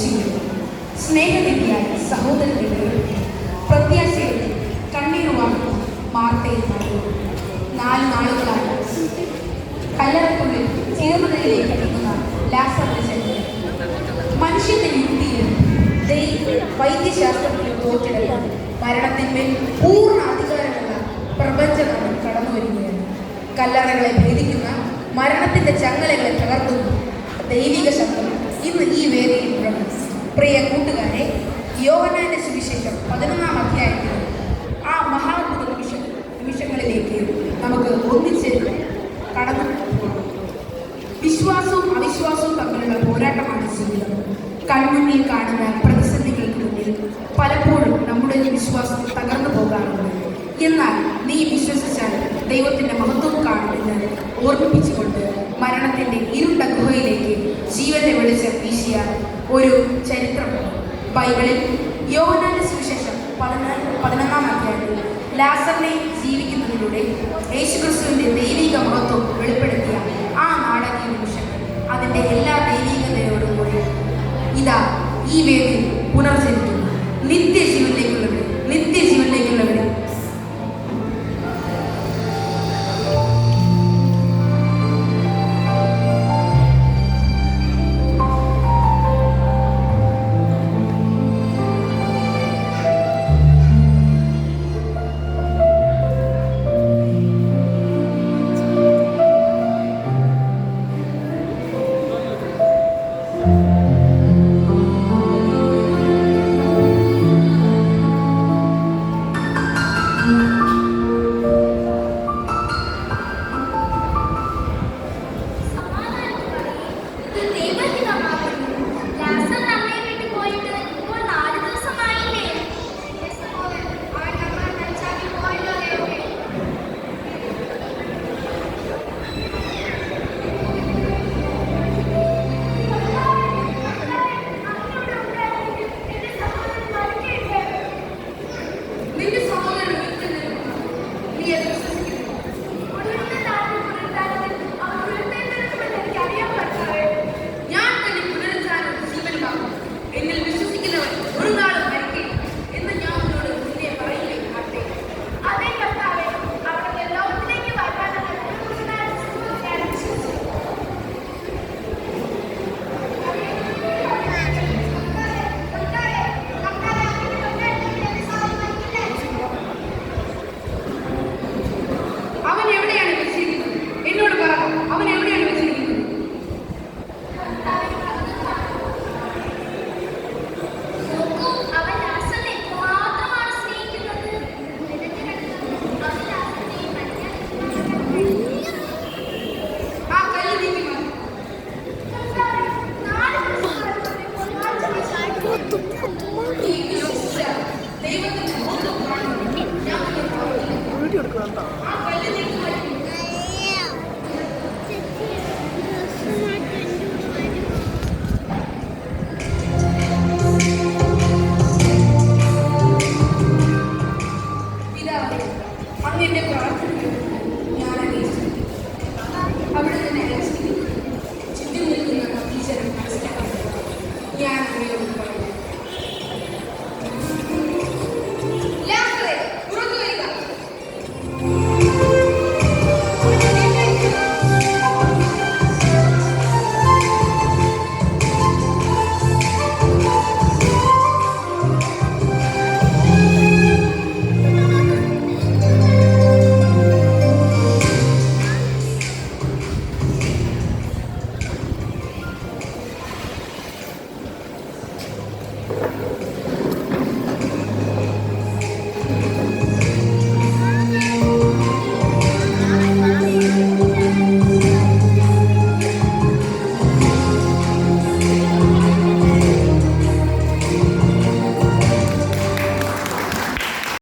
ജീവിതം. സ്നേഹനിധിയായ സഹോദരന്റെ പ്രത്യാശയുടെ കണ്ണീരുമാണ് മാർത്തയിൽ നടന്നത്. 4 നാളുകളായി കല്ലറയ്ക്കുള്ളിൽ ചീർമതയിലേക്ക് നീങ്ങുന്ന ലാസറിന്റെ ശരീരം മനുഷ്യന്റെ യുക്തിയിലും വൈദ്യശാസ്ത്രത്തിലും തോറ്റെടുത്ത് മരണത്തിന്മേൽ പൂർണ്ണ അധികാരമുള്ള പ്രപഞ്ചനാഥൻ കടന്നു വരികയാണ്. കല്ലറകളെ ഭേദിക്കുന്ന മരണത്തിന്റെ ചങ്ങലകളെ തകർക്കുന്ന ദൈവിക ശബ്ദം ഇന്ന് ഈ വേദിയിൽ മുഴങ്ങും. പ്രിയ കൂട്ടുകാരെ, യോഹന്നാന്റെ സുവിശേഷം 11-ാം അധ്യായത്തിൽ ആ മഹാത്ഭുത നിമിഷങ്ങളിലേക്ക് നമുക്ക് ഒന്നിച്ച് കടന്നു പോകും. വിശ്വാസവും അവിശ്വാസവും തമ്മിലുള്ള പോരാട്ടമാണ് ജീവിതം. കൺമുന്നിൽ കാണുന്ന പ്രതിസന്ധികൾക്ക് മുന്നിൽ പലപ്പോഴും നമ്മുടെ വിശ്വാസം തകർന്നു പോകാറുണ്ട്. എന്നാൽ നീ വിശ്വസിച്ചാൽ ദൈവത്തിന്റെ മഹത്വം കാണുമെന്ന് ഓർമ്മിപ്പിച്ചുകൊണ്ട് മരണത്തിന്റെ ഇരുണ്ട ഗുഹയിലേക്ക് ജീവന്റെ വെളിച്ചം വീശിയ ഒരു ചരിത്രമാണ് ബൈബിളിൽ. യോഹന്നാന്റെ സുവിശേഷം 11-ാം അധ്യായത്തിൽ ലാസറിനെ ജീവിക്കുന്നതിലൂടെ യേശുക്രിസ്തുവിന്റെ ദൈവിക മഹത്വം വെളിപ്പെടുത്തിയ ആ നാടകീയ നിമിഷങ്ങൾ അതിന്റെ എല്ലാ ദൈവികതയോടും കൂടി ഇതാ ഈ വേദിയിൽ പുനർജനിക്കുന്നു. നിത്യജീവനിലേക്കുള്ളവരെ, നിത്യജീവനിലേക്കുള്ളവരെ. എന്നിൽ